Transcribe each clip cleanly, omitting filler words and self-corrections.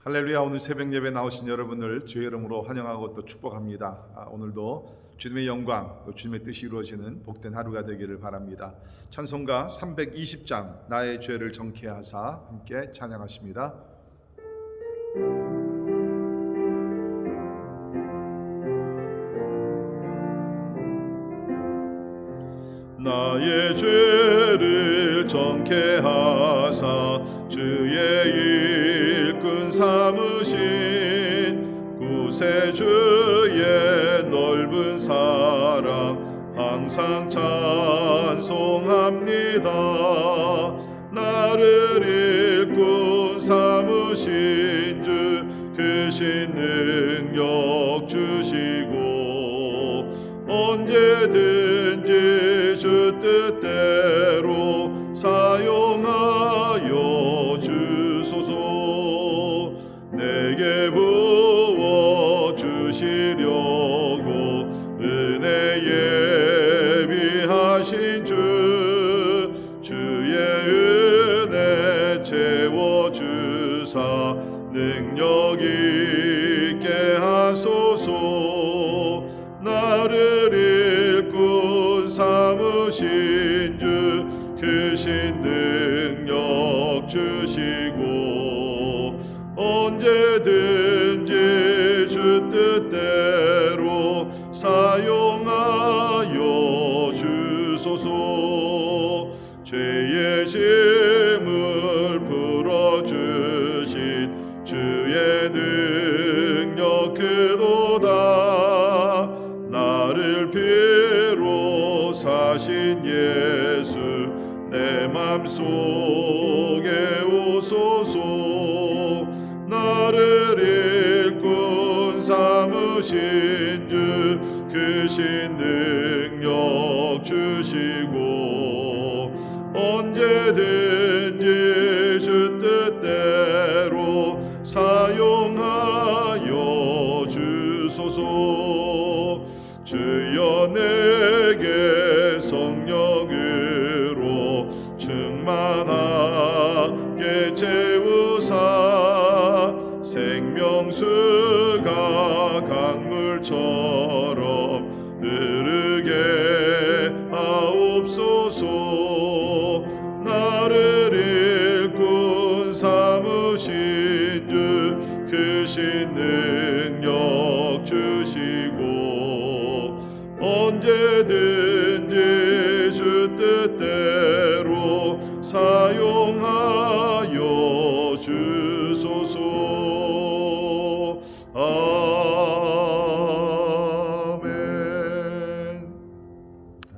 할렐루야. 오늘 새벽 예배 나오신 여러분을 주의 이름으로 환영하고 또 축복합니다. 오늘도 주님의 영광 또 주님의 뜻이 이루어지는 복된 하루가 되기를 바랍니다. 찬송가 320장 나의 죄를 정케 하사 함께 찬양하십니다. 나의 죄를 정케 하사 주의 일꾼 삼으신 구세주의 넓은 사랑 항상 찬송합니다. 나를 일꾼 삼으신 주 크신 능력 주시고 언제든지 주 뜻대로 사용하여 주소서. 내게 부어 주시려고 은혜 예비하신 주의 은혜 채워주사 능력 있게 하소서. 나를 일꾼 삼으신 주 크신 능력 주시고 언제든지 주 뜻대로 사용하여 주소서. 죄의 짐을 풀어주신 주의 능력 크도다. 나를 피로 사신 예수 내 맘속에 오소서. 나를 일꾼 삼으신 주 크신 능력 주시고 언제든지 주 뜻대로 사용하여 주소서. 주여 내게 성령으로 충만하게 채우사 생명수가 강물처럼 흐르게 하옵소서. 나를 일꾼 삼으신 주 크신 능력 주시고 언제든지 주 뜻대로 사용하여 주소서. 아멘.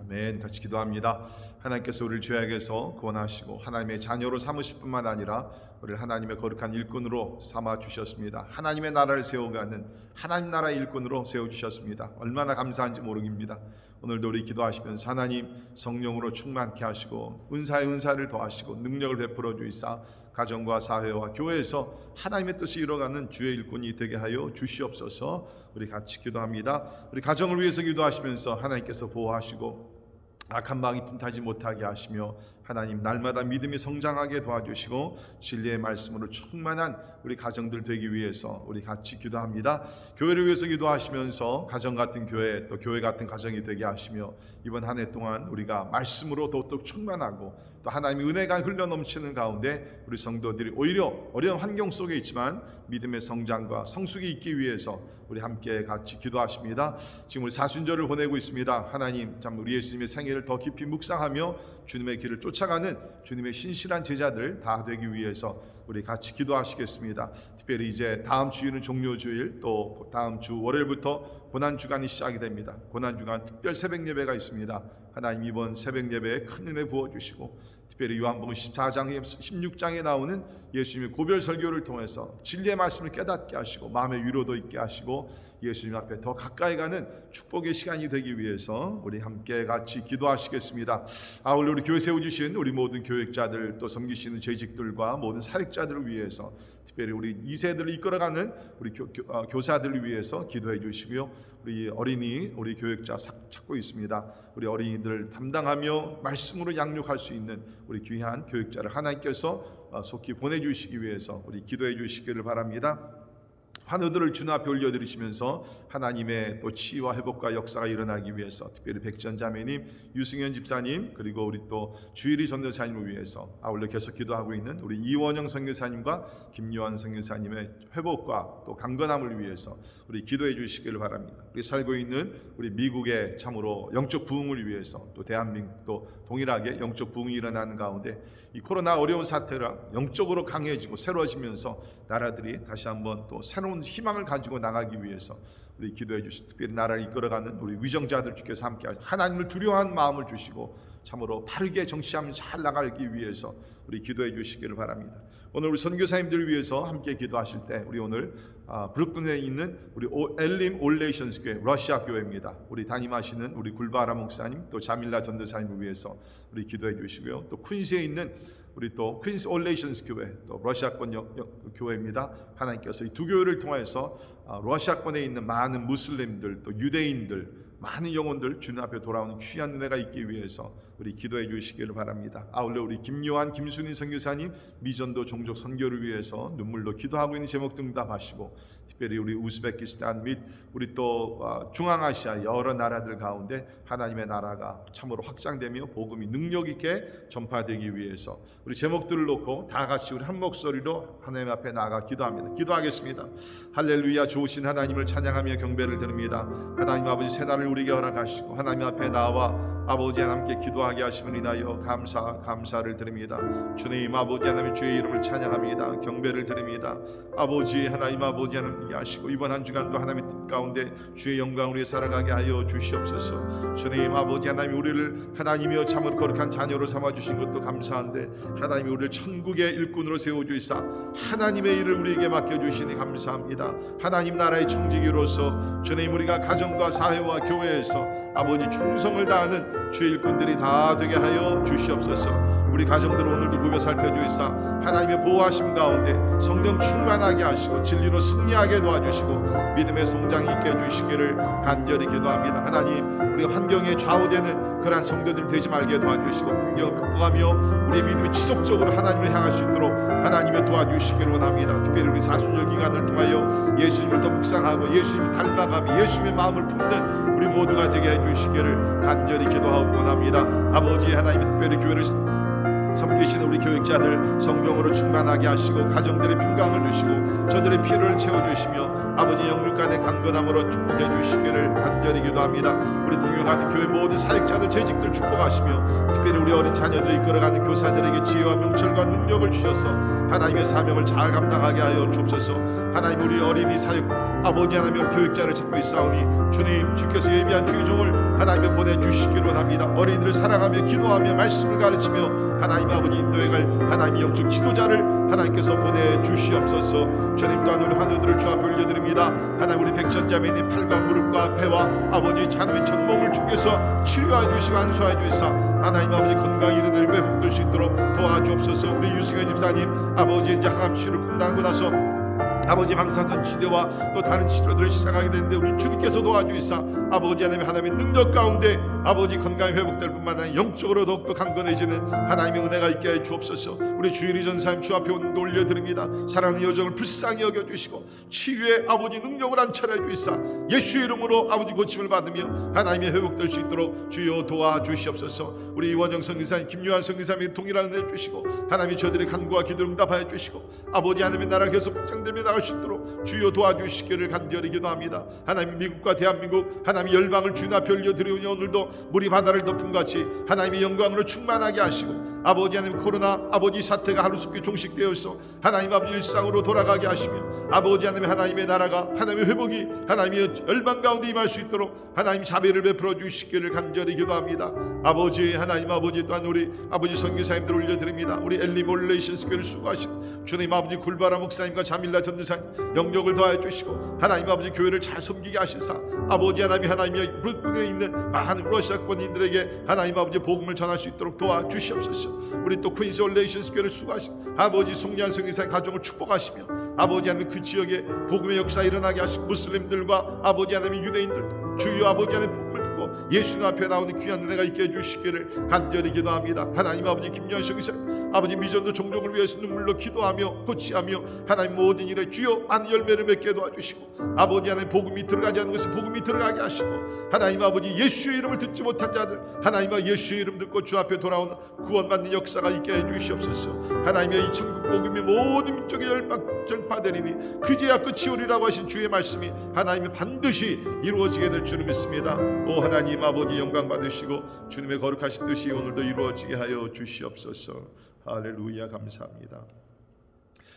아멘. 같이 기도합니다. 하나님께서 우리를 죄악에서 구원하시고 하나님의 자녀로 삼으실 뿐만 아니라 우리를 하나님의 거룩한 일꾼으로 삼아 주셨습니다. 하나님의 나라를 세워가는 하나님 나라 일꾼으로 세워주셨습니다. 얼마나 감사한지 모릅니다. 오늘도 우리 기도하시면서 하나님 성령으로 충만케 하시고 은사에 은사를 더하시고 능력을 베풀어 주이사 가정과 사회와 교회에서 하나님의 뜻을 이뤄가는 주의 일꾼이 되게 하여 주시옵소서. 우리 같이 기도합니다. 우리 가정을 위해서 기도하시면서 하나님께서 보호하시고 악한 마귀 틈타지 못하게 하시며 하나님 날마다 믿음이 성장하게 도와주시고 진리의 말씀으로 충만한 우리 가정들 되기 위해서 우리 같이 기도합니다. 교회를 위해서 기도하시면서 가정 같은 교회 또 교회 같은 가정이 되게 하시며 이번 한 해 동안 우리가 말씀으로 더욱 충만하고 또 하나님의 은혜가 흘러넘치는 가운데 우리 성도들이 오히려 어려운 환경 속에 있지만 믿음의 성장과 성숙이 있기 위해서 우리 함께 같이 기도하십니다. 지금 우리 사순절을 보내고 있습니다. 하나님 참 우리 예수님의 생애를 더 깊이 묵상하며 주님의 길을 쫓아가는 주님의 신실한 제자들 다 되기 위해서 우리 같이 기도하시겠습니다. 특별히 이제 다음 주일은 종료주일 또 다음 주 월요일부터 고난주간이 시작이 됩니다. 고난주간 특별 새벽 예배가 있습니다. 하나님 이번 새벽 예배에 큰 은혜 부어주시고 특별히 요한복음 14장 16장에 나오는 예수님의 고별 설교를 통해서 진리의 말씀을 깨닫게 하시고 마음의 위로도 있게 하시고 예수님 앞에 더 가까이 가는 축복의 시간이 되기 위해서 우리 함께 같이 기도하시겠습니다. 오늘 우리 교회 세워주신 우리 모든 교육자들 또 섬기시는 재직들과 모든 사역자들을 위해서 특별히 우리 2세들을 이끌어가는 우리 교사들을 위해서 기도해 주시고요. 우리 어린이 우리 교육자 찾고 있습니다. 우리 어린이들 담당하며 말씀으로 양육할 수 있는 우리 귀한 교육자를 하나님께서 속히 보내주시기 위해서 우리 기도해 주시기를 바랍니다. 환우들을 주님 앞에 올려드리시면서 하나님의 또 치유와 회복과 역사가 일어나기 위해서 특별히 백전자매님, 유승현 집사님, 그리고 우리 또 주일이 전도사님을 위해서 아울러 계속 기도하고 있는 우리 이원영 선교사님과 김요한 선교사님의 회복과 또 강건함을 위해서 우리 기도해 주시기를 바랍니다. 우리 살고 있는 우리 미국의 참으로 영적 부흥을 위해서 또 대한민국도 동일하게 영적 부흥이 일어나는 가운데 이 코로나 어려운 사태라 영적으로 강해지고 새로워지면서 나라들이 다시 한번 또 새로운 희망을 가지고 나가기 위해서 우리 기도해 주시고 특별히 나라를 이끌어가는 우리 위정자들 주께서 함께 하나님을 두려워하는 마음을 주시고 참으로 바르게 정치하면 잘 나가기 위해서 우리 기도해 주시기를 바랍니다. 오늘 우리 선교사님들을 위해서 함께 기도하실 때 우리 오늘 브루클린에 있는 우리 엘림 올레이션스 교회 러시아 교회입니다. 우리 담임하시는 우리 굴바라 목사님 또 자밀라 전도사님을 위해서 우리 기도해 주시고요. 또 퀸스에 있는 우리 또 퀸스 올레이션스 교회 또 러시아권 교회입니다. 하나님께서 이 두 교회를 통해서 러시아권에 있는 많은 무슬림들 또 유대인들 많은 영혼들 주님 앞에 돌아오는 귀한 은혜가 있기 위해서 우리 기도해 주시기를 바랍니다. 아울러 우리 김요한, 김순희 선교사님 미전도 종족 선교를 위해서 눈물로 기도하고 있는 제목 응답하시고 특별히 우리 우즈베키스탄 및 우리 또 중앙아시아 여러 나라들 가운데 하나님의 나라가 참으로 확장되며 복음이 능력 있게 전파되기 위해서 우리 제목들을 놓고 다 같이 우리 한 목소리로 하나님 앞에 나아가 기도합니다. 기도하겠습니다. 할렐루야. 좋으신 하나님을 찬양하며 경배를 드립니다. 하나님 아버지 새날을 우리에게 허락하시고 하나님 앞에 나와 아버지 하나님께 기도하게 하심을 인하여 감사를 드립니다. 주님 아버지 하나님 주의 이름을 찬양합니다. 경배를 드립니다. 아버지 하나님 아버지 하나님 하시고 이번 한 주간도 하나님의 뜻 가운데 주의 영광을 위해 살아가게 하여 주시옵소서. 주님 아버지 하나님 우리를 하나님이여 참으로 거룩한 자녀로 삼아주신 것도 감사한데 하나님이 우리를 천국의 일꾼으로 세워주시사 하나님의 일을 우리에게 맡겨주시니 감사합니다. 하나님 나라의 청지기로서 주님 우리가 가정과 사회와 교회에서 아버지 충성을 다하는 주의 일꾼들이 다 되게 하여 주시옵소서. 우리 가정들을 오늘도 구별 살펴주시사 하나님의 보호하심 가운데 성령 충만하게 하시고 진리로 승리하게 도와주시고 믿음의 성장 있게 해주시기를 간절히 기도합니다. 하나님 우리가 환경에 좌우되는 그러한 성도들 되지 말게 도와주시고 환경을 극복하며 우리의 믿음이 지속적으로 하나님을 향할 수 있도록 하나님의 도와주시기를 원합니다. 특별히 우리 사순절 기간을 통하여 예수님을 더 묵상하고 예수님을 닮아가며 예수님의 마음을 품는 우리 모두가 되게 해주시기를 간절히 기도하고 원합니다. 아버지 하나님 특별히 교회를 섬기시는 우리 교육자들 성령으로 충만하게 하시고 가정들의 평강을 주시고 저들의 필요를 채워주시며 아버지 영육간의 강건함으로 축복해 주시기를 간절히 기도합니다. 우리 동역하는 교회 모든 사역자들 재직들 축복하시며 특별히 우리 어린 자녀들을 이끌어가는 교사들에게 지혜와 명철과 능력을 주셔서 하나님의 사명을 잘 감당하게 하여 주옵소서. 하나님 우리 어린이 사역 아버지 하나님 교육자를 찾고 있사오니 주님 주께서 예비한 주의 종을 하나님께 보내주시기로 합니다. 어린이들을 사랑하며 기도하며 말씀을 가르치며 하나님 아버지 인도해갈 하나님의 영적 지도자를 하나님께서 보내주시옵소서. 주님 또한 우리 환우들을 주 앞에 올려드립니다. 하나님 우리 백전자매님 팔과 무릎과 배와 아버지 자녀의 전몸을 주께서 치료해 주시고 안수해 주시사 하나님 아버지 건강이 이르들 회복될 수 있도록 도와주옵소서. 우리 유승현 집사님 아버지 이제 항암 치료를 끝나고 나서 아버지 방사선 치료와 또 다른 치료들을 시작하게 되는데 우리 주님께서 도와주시사 아버지 하나님의 능력 가운데 아버지 건강이 회복될 뿐만 아니라 영적으로 더욱더 강건해지는 하나님의 은혜가 있게 해 주옵소서. 우리 주일이 전사님 주 앞에 올려드립니다. 사랑하는 여정을 불쌍히 여겨주시고 치유의 아버지 능력을 안찰해 주시사 예수의 이름으로 아버지 고침을 받으며 하나님의 회복될 수 있도록 주여 도와주시옵소서. 우리 이원영 선교사님 김요한 선교사님에게 동일한 은혜를 주시고 하나님이 저들의 간구와 기도를 응답하여 주시고 아버지 하나님의 나라가 계속 확장되며 나갈 수 있도록 주여 도와주시기를 간절히 기도합니다. 하나님 미국과 대한민국 하나님 열방을 주님 앞에 올려드리오니 오늘도 물이 바다를 덮은 같이 하나님의 영광으로 충만하게 하시고 아버지 하나님 코로나 아버지 사태가 하루속히 종식되어서 하나님 아버지 일상으로 돌아가게 하시며 아버지 하나님의 나라가 하나님의 회복이 하나님의 열방 가운데 임할 수 있도록 하나님 자비를 베풀어 주시기를 간절히 기도합니다. 아버지 하나님 아버지 또한 우리 아버지 선교사님들 올려드립니다. 우리 엘림 올레이션스 교회를 수고하신 주님 아버지 굴바라 목사님과 자밀라 전도사님 영역을 더하여 주시고 하나님 아버지 교회를 잘 섬기게 하시사 아버지 하나님의 브루클린에 있는 많은 러시아권인들에게 하나님 아버지 복음을 전할 수 있도록 도와주시옵소서. 우리 또 퀸스 올레이션스 교회를 수고하신 아버지 송리한 성교사의 가정을 축복하시며 아버지 하나님 그 지역에 복음의 역사 일어나게 하시고 무슬림들과 아버지 하나님 유대인들도 주여 아버지 하나님 복음을 듣고 예수 앞에 나오는 귀한 은혜가 있게 해주시기를 간절히 기도합니다. 하나님 아버지 김요한 성교사 아버지 미전도 종족을 위해서 눈물로 기도하며 고치하며 하나님 모든 일에 주여 많은 열매를 맺게 도와주시고 아버지 하나님 복음이 들어가지 않는 것은 복음이 들어가게 하시고 하나님 아버지 예수의 이름을 듣지 못한 자들 하나님 예수의 이름 듣고 주 앞에 돌아오는 구원받는 역사가 있게 해주시옵소서. 하나님의 이 천국 복음이 모든 민족에 전파되리니 그제야 끝이 오리라고 하신 주의 말씀이 하나님이 반드시 이루어지게 될 줄 믿습니다. 오 하나님 아버지 영광 받으시고 주님의 거룩하신 뜻이 오늘도 이루어지게 하여 주시옵소서. 할렐루야. 감사합니다.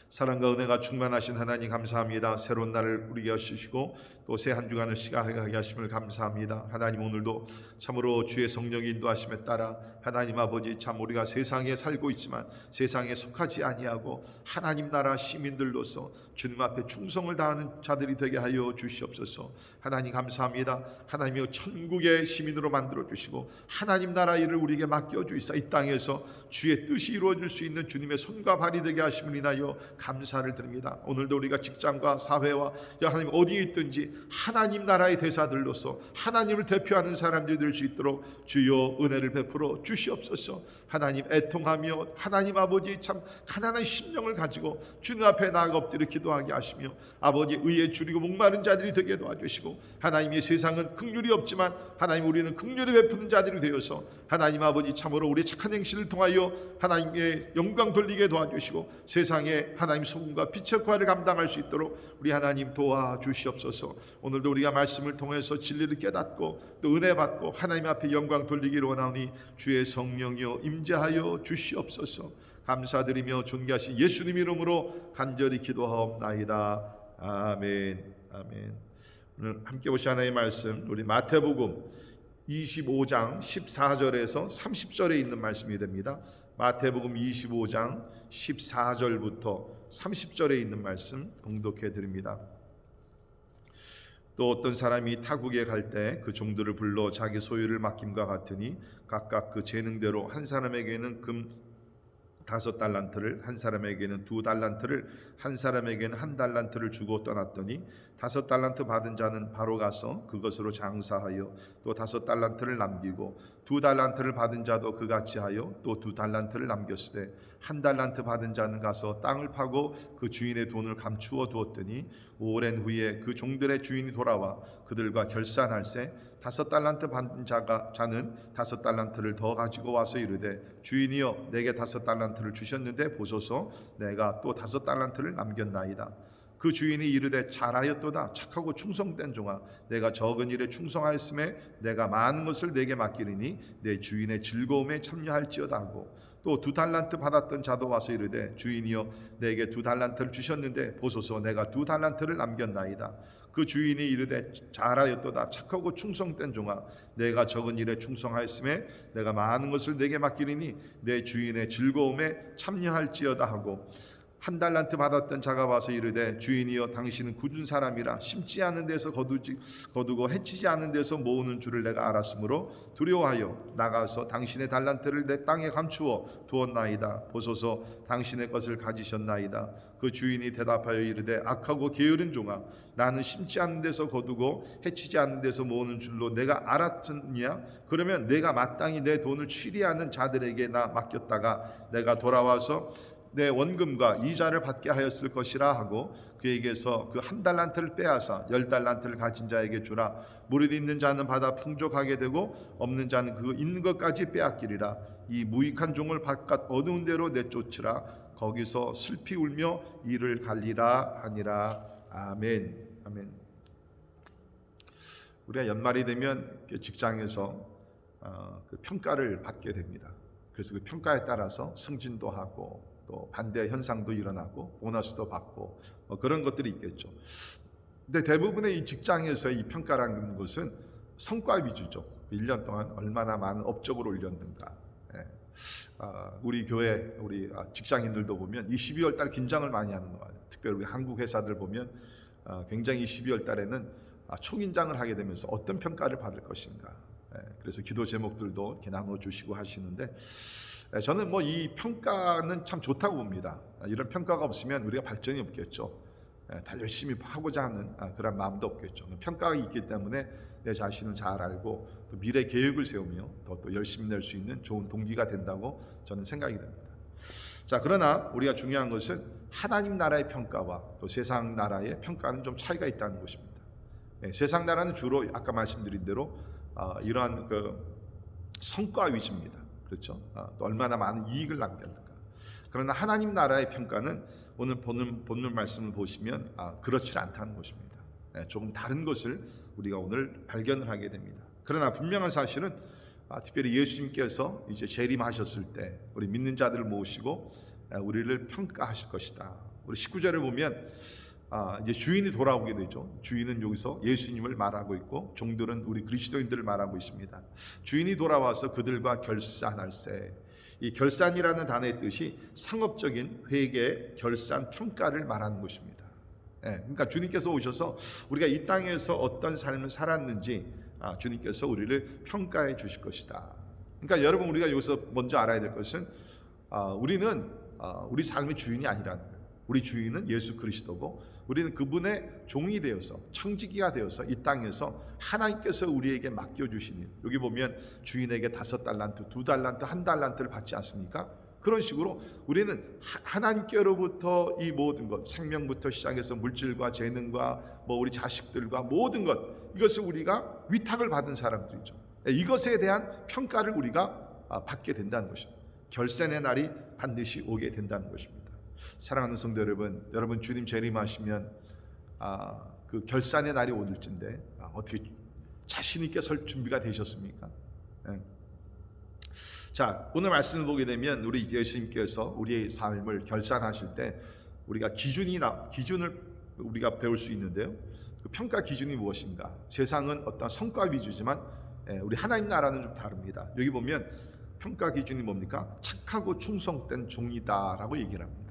사랑과 은혜가 충만하신 하나님 감사합니다. 새로운 날을 우리에게 주시고 또 새 한 주간을 시작하게 하심을 감사합니다. 하나님 오늘도 참으로 주의 성령의 인도하심에 따라 하나님 아버지 참 우리가 세상에 살고 있지만 세상에 속하지 아니하고 하나님 나라 시민들로서 주님 앞에 충성을 다하는 자들이 되게 하여 주시옵소서. 하나님 감사합니다. 하나님의 천국의 시민으로 만들어 주시고 하나님 나라 일을 우리에게 맡겨 주시사 이 땅에서 주의 뜻이 이루어질 수 있는 주님의 손과 발이 되게 하심을 인하여 감사를 드립니다. 오늘도 우리가 직장과 사회와 하나님 어디에 있든지 하나님 나라의 대사들로서 하나님을 대표하는 사람들이 될 수 있도록 주여 은혜를 베풀어 주시옵소서. 하나님 애통하며 하나님 아버지 참 가난한 심령을 가지고 주님 앞에 나아가 엎드려 기도하게 하시며 아버지 의에 줄이고 목마른 자들이 되게 도와주시고 하나님의 세상은 긍휼이 없지만 하나님 우리는 긍휼이 베푸는 자들이 되어서 하나님 아버지 참으로 우리 착한 행실을 통하여 하나님의 영광 돌리게 도와주시고 세상에 하나님 소금과 빛의 역할을 감당할 수 있도록 우리 하나님 도와주시옵소서. 오늘도 우리가 말씀을 통해서 진리를 깨닫고 또 은혜 받고 하나님 앞에 영광 돌리기를 원하오니 주의 성령이여 임재하여 주시옵소서. 감사드리며 존귀하신 예수님 이름으로 간절히 기도하옵나이다. 아멘. 아멘. 오늘 함께 보실 하나님의 말씀 우리 마태복음 25장 14절에서 30절에 있는 말씀이 됩니다. 마태복음 25장 14절부터 30절에 있는 말씀 봉독해 드립니다. 또 어떤 사람이 타국에 갈 때 그 종들을 불러 자기 소유를 맡김과 같으니 각각 그 재능대로 한 사람에게는 금 5달란트를 한 사람에게는 2달란트를 한 사람에게는 1달란트를 주고 떠났더니 5달란트 받은 자는 바로 가서 그것으로 장사하여 또 5달란트를 남기고 2달란트를 받은 자도 그같이 하여 또 2달란트를 남겼으되 1달란트 받은 자는 가서 땅을 파고 그 주인의 돈을 감추어 두었더니 오랜 후에 그 종들의 주인이 돌아와 그들과 결산할세 5달란트 받은 자는 5달란트를 더 가지고 와서 이르되 주인이여 내게 5달란트를 주셨는데 보소서 내가 또 5달란트를 남겼나이다. 그 주인이 이르되 잘하였도다 착하고 충성된 종아 내가 적은 일에 충성하였음에 내가 많은 것을 내게 맡기리니 내 주인의 즐거움에 참여할지어다 하고 또 2달란트 받았던 자도 와서 이르되 주인이여 내게 2달란트를 주셨는데 보소서 내가 2달란트를 남겼나이다. 그 주인이 이르되 잘하였도다 착하고 충성된 종아 내가 적은 일에 충성하였음에 내가 많은 것을 내게 맡기리니 내 주인의 즐거움에 참여할지어다 하고 1달란트 받았던 자가 와서 이르되 주인이여 당신은 굳은 사람이라 심지 않은 데서 거두고 해치지 않은 데서 모으는 줄을 내가 알았으므로 두려워하여 나가서 당신의 달란트를 내 땅에 감추어 두었나이다. 보소서 당신의 것을 가지셨나이다. 그 주인이 대답하여 이르되 악하고 게으른 종아 나는 심지 않은 데서 거두고 해치지 않는 데서 모으는 줄로 내가 알았느냐? 그러면 내가 마땅히 내 돈을 취리하는 자들에게 나 맡겼다가 내가 돌아와서 내 원금과 이자를 받게 하였을 것이라 하고 그에게서 그 1달란트를 빼앗아 10달란트를 가진 자에게 주라. 무릇 있는 자는 받아 풍족하게 되고 없는 자는 그 있는 것까지 빼앗기리라. 이 무익한 종을 바깥 어두운 데로 내쫓으라. 거기서 슬피 울며 이를 갈리라 하니라. 아멘. 아멘. 우리가 연말이 되면 직장에서 그 평가를 받게 됩니다. 그래서 그 평가에 따라서 승진도 하고 또 반대 현상도 일어나고 보너스도 받고 그런 것들이 있겠죠. 근데 대부분의 이 직장에서의 이 평가라는 것은 성과 위주죠. 1년 동안 얼마나 많은 업적을 올렸는가. 우리 교회 우리 직장인들도 보면 이 12월 달 긴장을 많이 하는 것 같아요. 특별히 우리 한국 회사들 보면 굉장히 12월 달에는 초긴장을 하게 되면서 어떤 평가를 받을 것인가. 그래서 기도 제목들도 이렇게 나눠주시고 하시는데 저는 뭐 이 평가는 참 좋다고 봅니다. 이런 평가가 없으면 우리가 발전이 없겠죠. 다 열심히 하고자 하는 그런 마음도 없겠죠. 평가가 있기 때문에 내 자신을 잘 알고 또 미래 계획을 세우며 더 열심히 낼 수 있는 좋은 동기가 된다고 저는 생각이 됩니다. 자, 그러나 우리가 중요한 것은 하나님 나라의 평가와 또 세상 나라의 평가는 좀 차이가 있다는 것입니다. 세상 나라는 주로 아까 말씀드린 대로 이러한 성과 위주입니다. 그렇죠? 또 얼마나 많은 이익을 남겼는가. 그러나 하나님 나라의 평가는 오늘 본문 말씀을 보시면 그렇지 않다는 것입니다. 조금 다른 것을 우리가 오늘 발견을 하게 됩니다. 그러나 분명한 사실은 특별히 예수님께서 이제 재림하셨을 때 우리 믿는 자들을 모으시고 우리를 평가하실 것이다. 우리 19절을 보면 이제 주인이 돌아오게 되죠. 주인은 여기서 예수님을 말하고 있고 종들은 우리 그리스도인들을 말하고 있습니다. 주인이 돌아와서 그들과 결산할세. 이 결산이라는 단어의 뜻이 상업적인 회계, 결산, 평가를 말하는 것입니다. 그러니까 주님께서 오셔서 우리가 이 땅에서 어떤 삶을 살았는지 주님께서 우리를 평가해 주실 것이다. 그러니까 여러분, 우리가 여기서 먼저 알아야 될 것은 우리는 우리 삶의 주인이 아니라는 거예요. 우리 주인은 예수 그리스도고 우리는 그분의 종이 되어서 청지기가 되어서 이 땅에서 하나님께서 우리에게 맡겨주신 일, 여기 보면 주인에게 5달란트, 2달란트, 1달란트를 받지 않습니까? 그런 식으로 우리는 하나님께로부터 이 모든 것, 생명부터 시작해서 물질과 재능과 우리 자식들과 모든 것, 이것을 우리가 위탁을 받은 사람들이죠. 이것에 대한 평가를 우리가 받게 된다는 것입니다. 결산의 날이 반드시 오게 된다는 것입니다. 사랑하는 성도 여러분, 여러분 주님 재림하시면 그 결산의 날이 오늘쯤인데 어떻게 자신 있게 설 준비가 되셨습니까? 자, 오늘 말씀을 보게 되면 우리 예수님께서 우리의 삶을 결산하실 때 우리가 기준을 우리가 배울 수 있는데요. 그 평가 기준이 무엇인가? 세상은 어떤 성과 위주지만 우리 하나님 나라는 좀 다릅니다. 여기 보면 평가 기준이 뭡니까? 착하고 충성된 종이다라고 얘기를 합니다.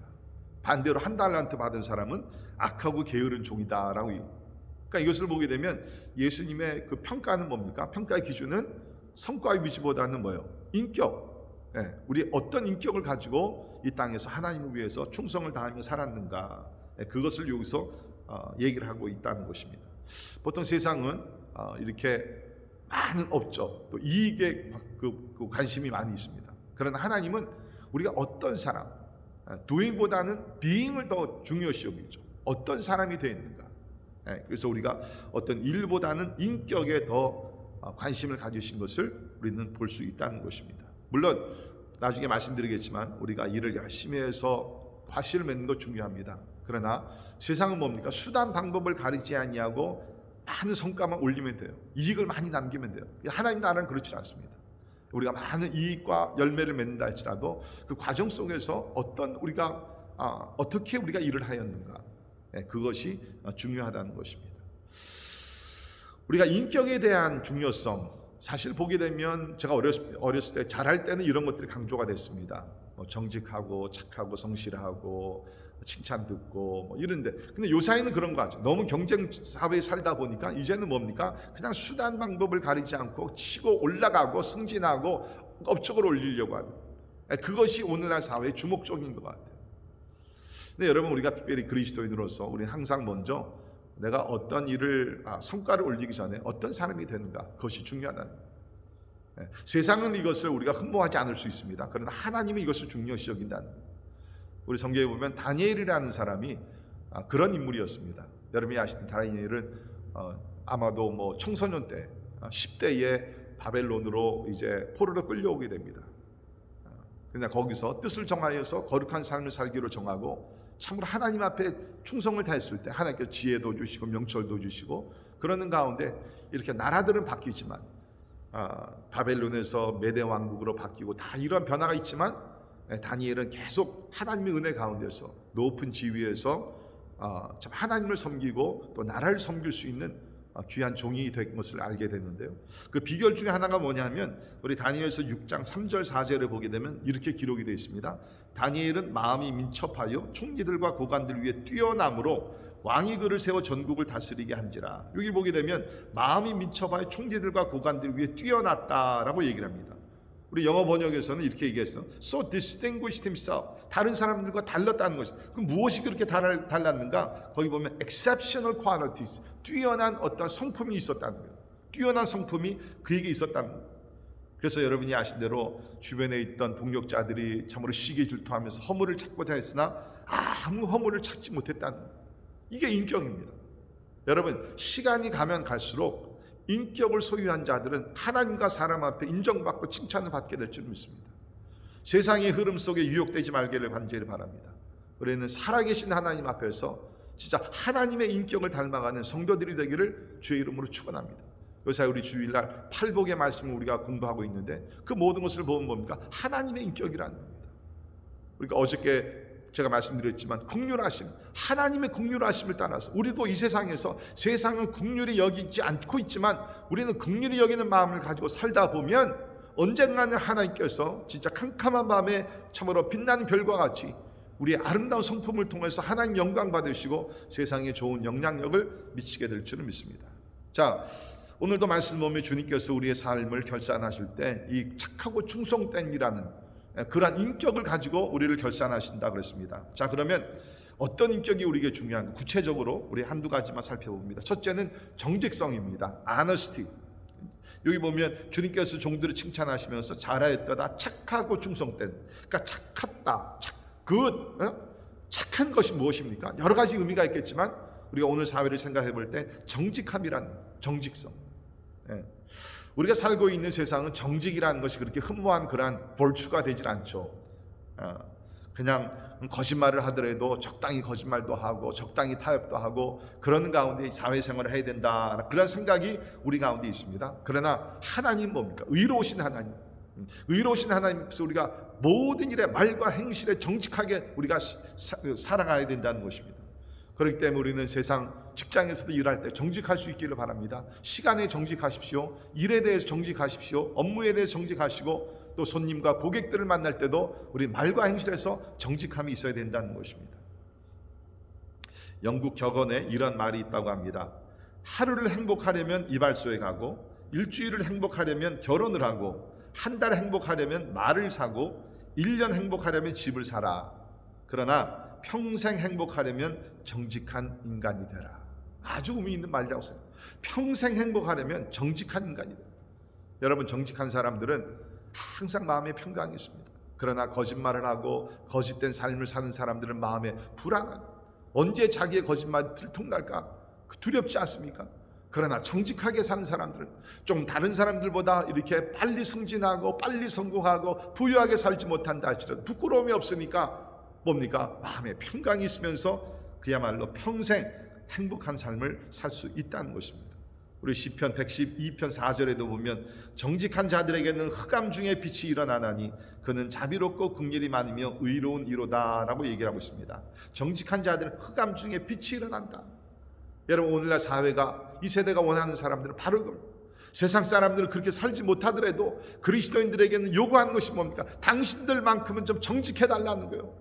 반대로 1달란트 받은 사람은 악하고 게으른 종이다라고. 그러니까 이것을 보게 되면 예수님의 그 평가는 뭡니까? 평가의 기준은 성과 위주보다는 뭐예요? 인격. 우리 어떤 인격을 가지고 이 땅에서 하나님을 위해서 충성을 다하며 살았는가. 그것을 여기서 얘기를 하고 있다는 것입니다. 보통 세상은 이렇게 많은 업적, 또 이익에 그 관심이 많이 있습니다. 그러나 하나님은 우리가 어떤 사람, doing보다는 being을 더 중요시 여기죠. 어떤 사람이 되어 있는가. 그래서 우리가 어떤 일보다는 인격에 더 관심을 가지신 것을 우리는 볼 수 있다는 것입니다. 물론 나중에 말씀드리겠지만 우리가 일을 열심히 해서 과실을 맺는 것 중요합니다. 그러나 세상은 뭡니까? 수단 방법을 가리지 아니하고 많은 성과만 올리면 돼요. 이익을 많이 남기면 돼요. 하나님 나라는 그렇지 않습니다. 우리가 많은 이익과 열매를 맺는다 할지라도 그 과정 속에서 어떻게 우리가 일을 하였는가, 그것이 중요하다는 것입니다. 우리가 인격에 대한 중요성, 사실 보게 되면 제가 어렸을 때 잘할 때는 이런 것들이 강조가 됐습니다. 정직하고 착하고 성실하고 칭찬 듣고 이런데, 근데 요사이는 그런 거 하죠. 너무 경쟁 사회에 살다 보니까 이제는 뭡니까? 그냥 수단 방법을 가리지 않고 치고 올라가고 승진하고 업적을 올리려고 하는, 그것이 오늘날 사회의 주목적인 것 같아요. 근데 여러분, 우리가 특별히 그리스도인으로서 우리는 항상 먼저 내가 어떤 일을 성과를 올리기 전에 어떤 사람이 되는가, 그것이 중요하다는 거예요. 세상은 이것을 우리가 흠모하지 않을 수 있습니다. 그러나 하나님이 이것을 중요시 여긴다는 거예요. 우리 성경에 보면 다니엘이라는 사람이 그런 인물이었습니다. 여러분이 아시는 다니엘은 아마도 청소년 때 10대에 바벨론으로 이제 포로로 끌려오게 됩니다. 그러나 거기서 뜻을 정하여서 거룩한 삶을 살기로 정하고 참으로 하나님 앞에 충성을 다했을 때 하나님께서 지혜도 주시고 명철도 주시고 그러는 가운데 이렇게 나라들은 바뀌지만 바벨론에서 메대 왕국으로 바뀌고 다 이런 변화가 있지만 다니엘은 계속 하나님의 은혜 가운데서 높은 지위에서 참 하나님을 섬기고 또 나라를 섬길 수 있는 귀한 종이 된 것을 알게 됐는데요. 그 비결 중에 하나가 뭐냐면 우리 다니엘서 6장 3절 4절을 보게 되면 이렇게 기록이 되어 있습니다. 다니엘은 마음이 민첩하여 총리들과 고관들 위에 뛰어남으로 왕이 그를 세워 전국을 다스리게 한지라. 여기 보게 되면 마음이 민첩하여 총리들과 고관들 위에 뛰어났다라고 얘기를 합니다. 우리 영어 번역에서는 이렇게 얘기했어. So distinguished himself. 다른 사람들과 달랐다는 것이. 그럼 무엇이 그렇게 달랐는가? 거기 보면 exceptional qualities. 뛰어난 어떤 성품이 있었다는 거예요. 뛰어난 성품이 그에게 있었다는 거예요. 그래서 여러분이 아신 대로 주변에 있던 동력자들이 참으로 시기 질투하면서 허물을 찾고자 했으나 아무 허물을 찾지 못했다는, 이게 인격입니다. 여러분, 시간이 가면 갈수록 인격을 소유한 자들은 하나님과 사람 앞에 인정받고 칭찬을 받게 될 줄 믿습니다. 세상의 흐름 속에 유혹되지 말기를 간절히 바랍니다. 우리는 살아계신 하나님 앞에서 진짜 하나님의 인격을 닮아가는 성도들이 되기를 주의 이름으로 축원합니다. 요새 우리 주일날 팔복의 말씀을 우리가 공부하고 있는데 그 모든 것을 보면 뭡니까? 하나님의 인격이라는 겁니다. 우리가 어저께 제가 말씀드렸지만 긍휼하심, 하나님의 긍휼하심을 따라서 우리도 이 세상에서 세상은 긍휼히 여기지 않고 있지만 우리는 긍휼히 여기는 마음을 가지고 살다 보면 언젠가는 하나님께서 진짜 캄캄한 밤에 참으로 빛나는 별과 같이 우리의 아름다운 성품을 통해서 하나님 영광 받으시고 세상에 좋은 영향력을 미치게 될 줄을 믿습니다. 자, 오늘도 말씀 보면 주님께서 우리의 삶을 결산하실 때 이 착하고 충성된 이라는 그러한 인격을 가지고 우리를 결산하신다 그랬습니다. 자, 그러면 어떤 인격이 우리에게 중요한가? 구체적으로 우리 한두 가지만 살펴봅니다. 첫째는 정직성입니다. honesty. 여기 보면 주님께서 종들을 칭찬하시면서 잘하였다, 착하고 충성된. 그러니까 착하다, 착한 것이 무엇입니까? 여러 가지 의미가 있겠지만 우리가 오늘 사회를 생각해 볼 때 정직함이란 정직성. 우리가 살고 있는 세상은 정직이라는 것이 그렇게 흠모한 그러한 볼추가 되질 않죠. 그냥 거짓말을 하더라도 적당히 거짓말도 하고 적당히 타협도 하고 그런 가운데 사회생활을 해야 된다, 그런 생각이 우리 가운데 있습니다. 그러나 하나님 뭡니까? 의로우신 하나님, 의로우신 하나님께서 우리가 모든 일에 말과 행실에 정직하게 우리가 살아가야 된다는 것입니다. 그렇기 때문에 우리는 세상 직장에서도 일할 때 정직할 수 있기를 바랍니다. 시간에 정직하십시오. 일에 대해서 정직하십시오. 업무에 대해서 정직하시고 또 손님과 고객들을 만날 때도 우리 말과 행실에서 정직함이 있어야 된다는 것입니다. 영국 격언에 이런 말이 있다고 합니다. 하루를 행복하려면 이발소에 가고, 일주일을 행복하려면 결혼을 하고, 한 달 행복하려면 말을 사고, 1년 행복하려면 집을 사라. 그러나 평생 행복하려면 정직한 인간이 되라. 아주 의미 있는 말이라고 생각합니다. 평생 행복하려면 정직한 인간이 되라. 여러분, 정직한 사람들은 항상 마음에 평강이 있습니다. 그러나 거짓말을 하고 거짓된 삶을 사는 사람들은 마음에 불안한, 언제 자기의 거짓말이 들통날까 두렵지 않습니까? 그러나 정직하게 사는 사람들은 좀 다른 사람들보다 이렇게 빨리 승진하고 빨리 성공하고 부유하게 살지 못한다 할지라도 부끄러움이 없으니까 뭡니까? 마음에 평강이 있으면서 그야말로 평생 행복한 삶을 살 수 있다는 것입니다. 우리 시편 112편 4절에도 보면 정직한 자들에게는 흑암 중에 빛이 일어나나니 그는 자비롭고 긍휼이 많으며 의로운 이로다 라고 얘기를 하고 있습니다. 정직한 자들은 흑암 중에 빛이 일어난다. 여러분, 오늘날 사회가, 이 세대가 원하는 사람들은 바로 그겁니다. 세상 사람들은 그렇게 살지 못하더라도 그리스도인들에게는 요구하는 것이 뭡니까? 당신들만큼은 좀 정직해달라는 거예요.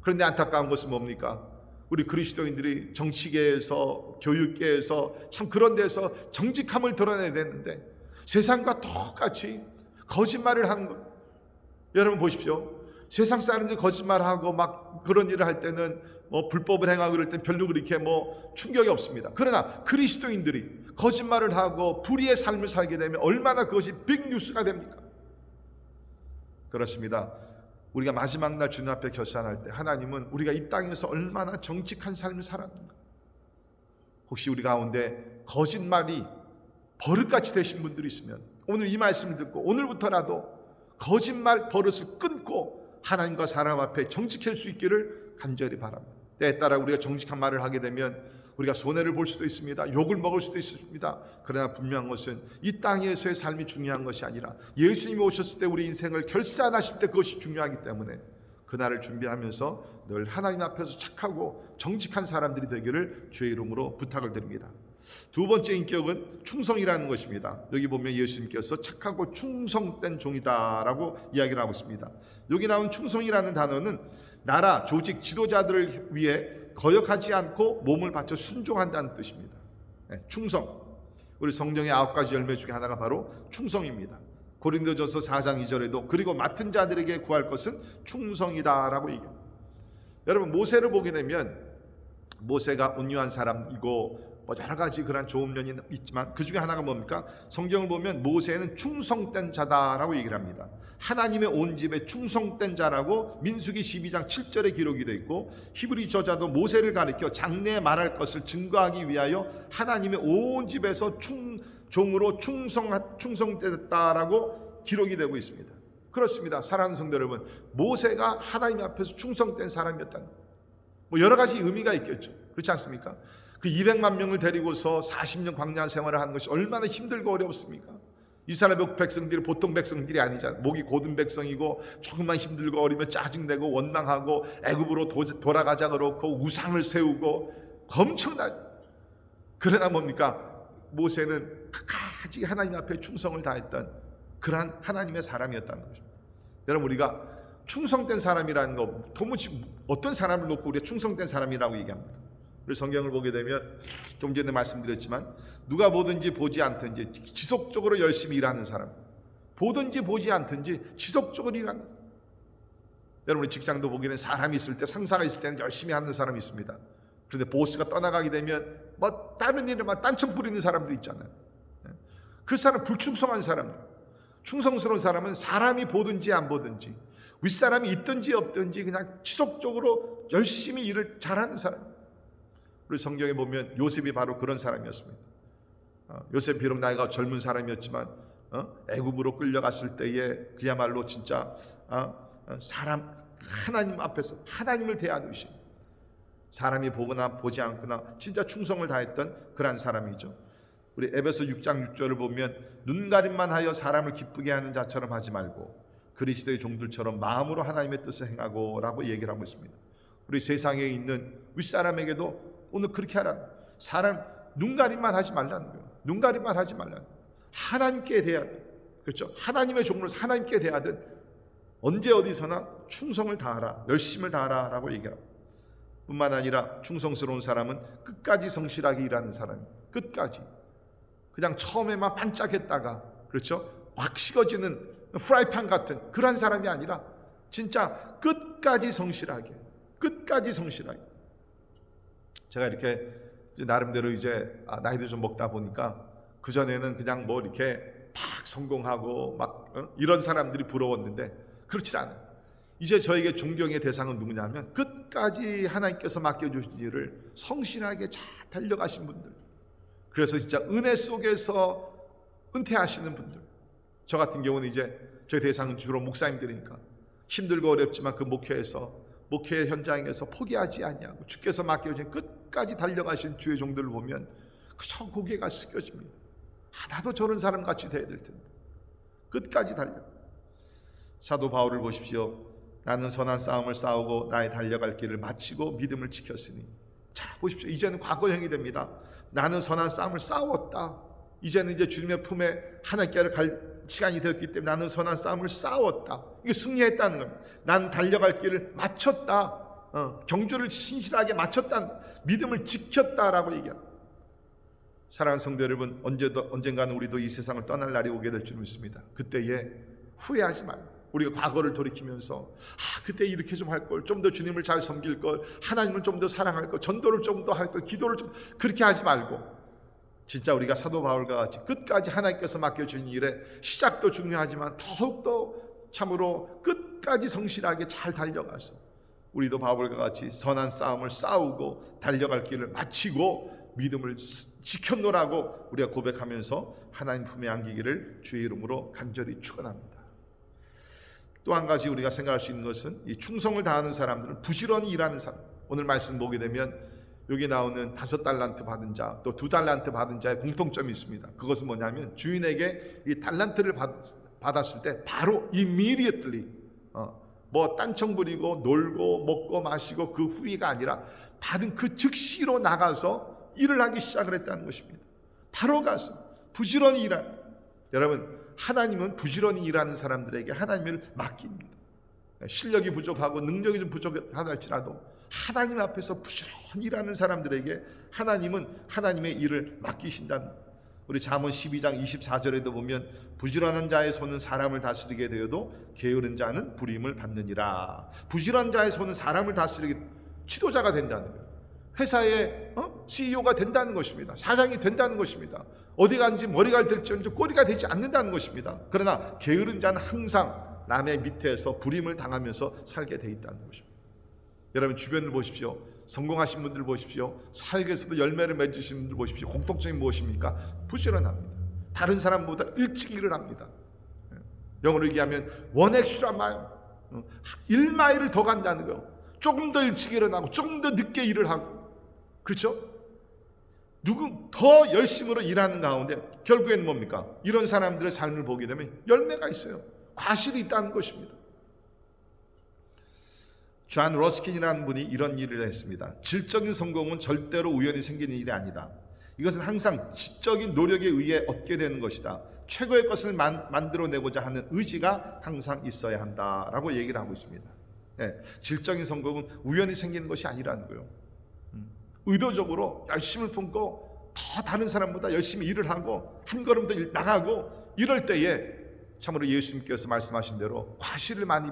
그런데 안타까운 것은 뭡니까? 우리 그리스도인들이 정치계에서 교육계에서 참 그런 데서 정직함을 드러내야 되는데 세상과 똑같이 거짓말을 하는 것. 여러분 보십시오. 세상 사람들이 거짓말하고 막 그런 일을 할 때는 불법을 행하고 그럴 때 별로 그렇게 충격이 없습니다. 그러나 그리스도인들이 거짓말을 하고 불의의 삶을 살게 되면 얼마나 그것이 빅뉴스가 됩니까? 그렇습니다. 우리가 마지막 날 주님 앞에 결산할 때 하나님은 우리가 이 땅에서 얼마나 정직한 삶을 살았는가. 혹시 우리 가운데 거짓말이 버릇같이 되신 분들이 있으면 오늘 이 말씀을 듣고 오늘부터라도 거짓말 버릇을 끊고 하나님과 사람 앞에 정직할 수 있기를 간절히 바랍니다. 때에 따라 우리가 정직한 말을 하게 되면 우리가 손해를 볼 수도 있습니다. 욕을 먹을 수도 있습니다. 그러나 분명한 것은 이 땅에서의 삶이 중요한 것이 아니라 예수님이 오셨을 때 우리 인생을 결산하실 때 그것이 중요하기 때문에 그날을 준비하면서 늘 하나님 앞에서 착하고 정직한 사람들이 되기를 주의 이름으로 부탁을 드립니다. 두 번째 인격은 충성이라는 것입니다. 여기 보면 예수님께서 착하고 충성된 종이다라고 이야기를 하고 있습니다. 여기 나온 충성이라는 단어는 나라, 조직, 지도자들을 위해 거역하지 않고 몸을 바쳐 순종한다는 뜻입니다. 충성. 우리 성경의 9가지 열매 중에 하나가 바로 충성입니다. 고린도전서 4장 2절에도 그리고 맡은 자들에게 구할 것은 충성이다라고 얘기합니다. 여러분, 모세를 보게 되면 모세가 온유한 사람이고 뭐 여러 가지 그런 좋은 면이 있지만 그 중에 하나가 뭡니까? 성경을 보면 모세는 충성된 자다라고 얘기를 합니다. 하나님의 온 집에 충성된 자라고 민수기 12장 7절에 기록이 되어 있고, 히브리 저자도 모세를 가리켜 장래에 말할 것을 증거하기 위하여 하나님의 온 집에서 종으로 충성됐다라고 기록이 되고 있습니다. 그렇습니다. 사랑하는 성도 여러분, 모세가 하나님 앞에서 충성된 사람이었다는, 뭐 여러 가지 의미가 있겠죠. 그렇지 않습니까? 그 200만 명을 데리고서 40년 광야 생활을 하는 것이 얼마나 힘들고 어렵습니까? 이스라엘 백성들이 보통 백성들이 아니잖아요. 목이 고든 백성이고 조금만 힘들고 어리면 짜증내고 원망하고 애굽으로 돌아가자 그렇고 우상을 세우고 엄청나죠. 그러나 뭡니까? 모세는 끝까지 하나님 앞에 충성을 다했던 그러한 하나님의 사람이었다는 거죠. 여러분, 우리가 충성된 사람이라는 거, 도무지 어떤 사람을 놓고 우리가 충성된 사람이라고 얘기합니까? 우리 성경을 보게 되면 좀 전에 말씀드렸지만 누가 보든지 보지 않든지 지속적으로 열심히 일하는 사람, 보든지 보지 않든지 지속적으로 일하는 사람. 여러분, 우리 직장도 보게 되면 사람이 있을 때, 상사가 있을 때는 열심히 하는 사람이 있습니다. 그런데 보스가 떠나가게 되면 뭐 다른 일에 막 딴청 부리는 사람들 있잖아요. 그 사람 불충성한 사람들. 충성스러운 사람은 사람이 보든지 안 보든지, 윗사람이 있든지 없든지 그냥 지속적으로 열심히 일을 잘하는 사람. 우리 성경에 보면 요셉이 바로 그런 사람이었습니다. 요셉 비록 나이가 젊은 사람이었지만 애굽으로 끌려갔을 때에 그야말로 진짜 사람 하나님 앞에서 하나님을 대하듯이 사람이 보거나 보지 않거나 진짜 충성을 다했던 그런 사람이죠. 우리 에베소 6장 6절을 보면 눈가림만 하여 사람을 기쁘게 하는 자처럼 하지 말고 그리스도의 종들처럼 마음으로 하나님의 뜻을 행하고 라고 얘기를 하고 있습니다. 우리 세상에 있는 윗사람에게도 오늘 그렇게 하라는, 사람 눈가림만 하지 말라는 거예요. 눈가림만 하지 말라는 거예요. 하나님께 대하든, 그렇죠? 하나님의 종으로서 하나님께 대하든 언제 어디서나 충성을 다하라, 열심을 다하라 라고 얘기합니다. 뿐만 아니라 충성스러운 사람은 끝까지 성실하게 일하는 사람입니다. 끝까지. 그냥 처음에만 반짝했다가, 그렇죠? 확 식어지는 프라이팬 같은 그런 사람이 아니라 진짜 끝까지 성실하게, 끝까지 성실하게. 제가 이렇게 나름대로 이제 나이도 좀 먹다 보니까 그 전에는 그냥 뭐 이렇게 막 성공하고 막 이런 사람들이 부러웠는데 그렇지 않아요. 이제 저에게 존경의 대상은 누구냐면 끝까지 하나님께서 맡겨주신 일을 성실하게 잘 달려가신 분들. 그래서 진짜 은혜 속에서 은퇴하시는 분들. 저 같은 경우는 이제 저희 대상은 주로 목사님들이니까 힘들고 어렵지만 그 목회 현장에서 포기하지 아니하고 주께서 맡겨주신 끝까지 달려가신 주의 종들을 보면 그저 고개가 숙여집니다. 나도 저런 사람 같이 돼야 될 텐데. 끝까지 달려. 사도 바울을 보십시오. 나는 선한 싸움을 싸우고 나의 달려갈 길을 마치고 믿음을 지켰으니. 자, 보십시오. 이제는 과거형이 됩니다. 나는 선한 싸움을 싸웠다. 이제는 이제 주님의 품에 하나님께로 갈 시간이 되었기 때문에 나는 선한 싸움을 싸웠다. 이게 승리했다는 겁니다. 나는 달려갈 길을 마쳤다. 경주를 신실하게 마쳤다. 믿음을 지켰다라고 얘기합니다. 사랑하는 성도 여러분, 언젠가는 우리도 이 세상을 떠날 날이 오게 될 줄 믿습니다. 그때에 후회하지 말고 우리가 과거를 돌이키면서 그때 이렇게 좀 할 걸, 좀 더 주님을 잘 섬길 걸, 하나님을 좀 더 사랑할 걸, 전도를 좀 더 할 걸, 기도를 좀 그렇게 하지 말고 진짜 우리가 사도 바울과 같이 끝까지 하나님께서 맡겨주신 일에 시작도 중요하지만 더욱더 참으로 끝까지 성실하게 잘 달려가서 우리도 바울과 같이 선한 싸움을 싸우고 달려갈 길을 마치고 믿음을 지켰노라고 우리가 고백하면서 하나님 품에 안기기를 주의 이름으로 간절히 축원합니다. 또 한 가지 우리가 생각할 수 있는 것은 이 충성을 다하는 사람들은 부지런히 일하는 사람. 오늘 말씀 보게 되면 여기 나오는 5달란트 받은 자, 또 2달란트 받은 자의 공통점이 있습니다. 그것은 뭐냐면 주인에게 이 달란트를 받았을 때 바로 immediately 뭐 딴청 부리고 놀고 먹고 마시고 그 후회가 아니라 받은 그 즉시로 나가서 일을 하기 시작을 했다는 것입니다. 바로 가서 부지런히 일하는. 여러분, 하나님은 부지런히 일하는 사람들에게 하나님을 맡깁니다. 실력이 부족하고 능력이 좀 부족하다 할지라도 하나님 앞에서 부지런히 일하는 사람들에게 하나님은 하나님의 일을 맡기신다는. 우리 잠언 12장 24절에도 보면 부지런한 자의 손은 사람을 다스리게 되어도 게으른 자는 부림을 받느니라. 부지런한 자의 손은 사람을 다스리게 지도자가 된다는 거예요. 회사의 CEO가 된다는 것입니다. 사장이 된다는 것입니다. 어디 간지 머리가 될지언정 꼬리가 되지 않는다는 것입니다. 그러나 게으른 자는 항상 남의 밑에서 부림을 당하면서 살게 돼 있다는 것입니다. 여러분 주변을 보십시오. 성공하신 분들 보십시오. 사역에서도 열매를 맺으신 분들 보십시오. 공통점이 무엇입니까? 부지런합니다. 다른 사람보다 일찍 일을 합니다. 영어로 얘기하면 one extra mile, 1마일을 더 간다는 거예요. 조금 더 일찍 일어나고 조금 더 늦게 일을 하고, 그렇죠? 누구 더 열심으로 일하는 가운데 결국에는 뭡니까? 이런 사람들의 삶을 보게 되면 열매가 있어요. 과실이 있다는 것입니다. 존 러스킨이라는 분이 이런 일을 했습니다. 질적인 성공은 절대로 우연히 생기는 일이 아니다. 이것은 항상 지적인 노력에 의해 얻게 되는 것이다. 최고의 것을 만들어내고자 하는 의지가 항상 있어야 한다라고 얘기를 하고 있습니다. 질적인 성공은 우연히 생기는 것이 아니라는 거예요. 의도적으로 열심을 품고 더 다른 사람보다 열심히 일을 하고 한 걸음 더 나가고 이럴 때에 참으로 예수님께서 말씀하신 대로 과실을 많이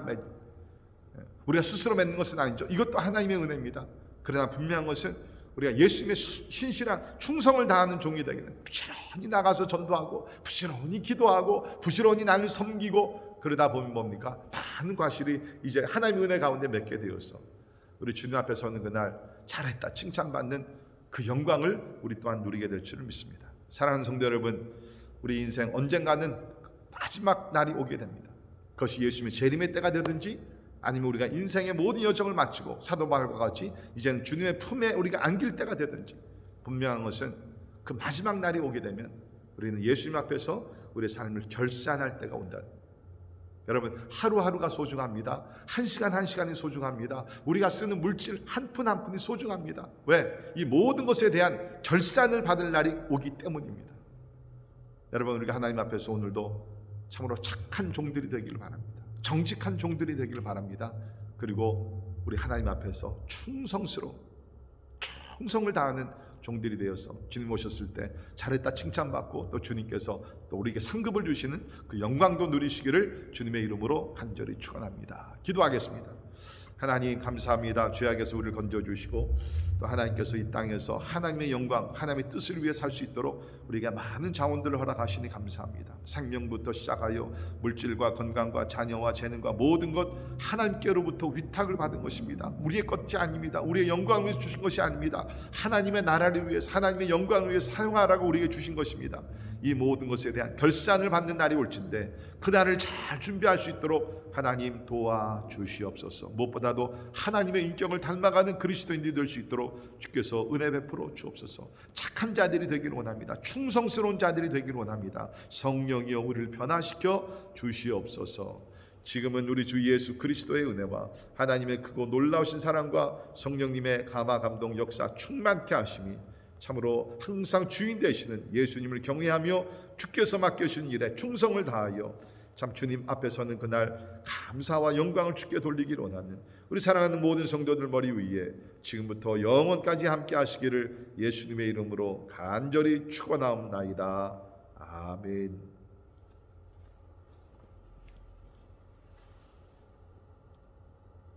우리가 스스로 맺는 것은 아니죠. 이것도 하나님의 은혜입니다. 그러나 분명한 것은 우리가 예수님의 신실한 충성을 다하는 종이 되게 됩니다. 부지런히 나가서 전도하고 부지런히 기도하고 부지런히 나를 섬기고 그러다 보면 뭡니까? 많은 과실이 이제 하나님의 은혜 가운데 맺게 되어서 우리 주님 앞에 서는 그날 잘했다 칭찬받는 그 영광을 우리 또한 누리게 될 줄을 믿습니다. 사랑하는 성도 여러분, 우리 인생 언젠가는 마지막 날이 오게 됩니다. 그것이 예수님의 재림의 때가 되든지 아니면 우리가 인생의 모든 여정을 마치고 사도 바울과 같이 이제는 주님의 품에 우리가 안길 때가 되든지 분명한 것은 그 마지막 날이 오게 되면 우리는 예수님 앞에서 우리의 삶을 결산할 때가 온다. 여러분 하루하루가 소중합니다. 한 시간 한 시간이 소중합니다. 우리가 쓰는 물질 한 푼 한 푼이 소중합니다. 왜? 이 모든 것에 대한 결산을 받을 날이 오기 때문입니다. 여러분 우리가 하나님 앞에서 오늘도 참으로 착한 종들이 되기를 바랍니다. 정직한 종들이 되기를 바랍니다. 그리고 우리 하나님 앞에서 충성을 다하는 종들이 되어서 주님 오셨을 때 잘했다 칭찬받고 또 주님께서 또 우리에게 상급을 주시는 그 영광도 누리시기를 주님의 이름으로 간절히 축원합니다. 기도하겠습니다. 하나님 감사합니다. 죄악에서 우리를 건져주시고 또 하나님께서 이 땅에서 하나님의 영광 하나님의 뜻을 위해 살 수 있도록 우리에게 많은 자원들을 허락하시니 감사합니다. 생명부터 시작하여 물질과 건강과 자녀와 재능과 모든 것 하나님께로부터 위탁을 받은 것입니다. 우리의 것이 아닙니다. 우리의 영광을 위해서 주신 것이 아닙니다. 하나님의 나라를 위해서 하나님의 영광을 위해서 사용하라고 우리에게 주신 것입니다. 이 모든 것에 대한 결산을 받는 날이 올진데 그 날을 잘 준비할 수 있도록 하나님 도와주시옵소서. 무엇보다도 하나님의 인격을 닮아가는 그리스도인들이 될 수 있도록 주께서 은혜 베풀어 주옵소서. 착한 자들이 되기를 원합니다. 충성스러운 자들이 되기를 원합니다. 성령이여 우리를 변화시켜 주시옵소서. 지금은 우리 주 예수 그리스도의 은혜와 하나님의 크고 놀라우신 사랑과 성령님의 감화 감동 역사 충만케 하심이 참으로 항상 주인 되시는 예수님을 경외하며 주께서 맡겨주신 일에 충성을 다하여 참 주님 앞에 서는 그날 감사와 영광을 주께 돌리기를 원하는 우리 사랑하는 모든 성도들 머리 위에 지금부터 영원까지 함께 하시기를 예수님의 이름으로 간절히 축원하옵나이다. 아멘.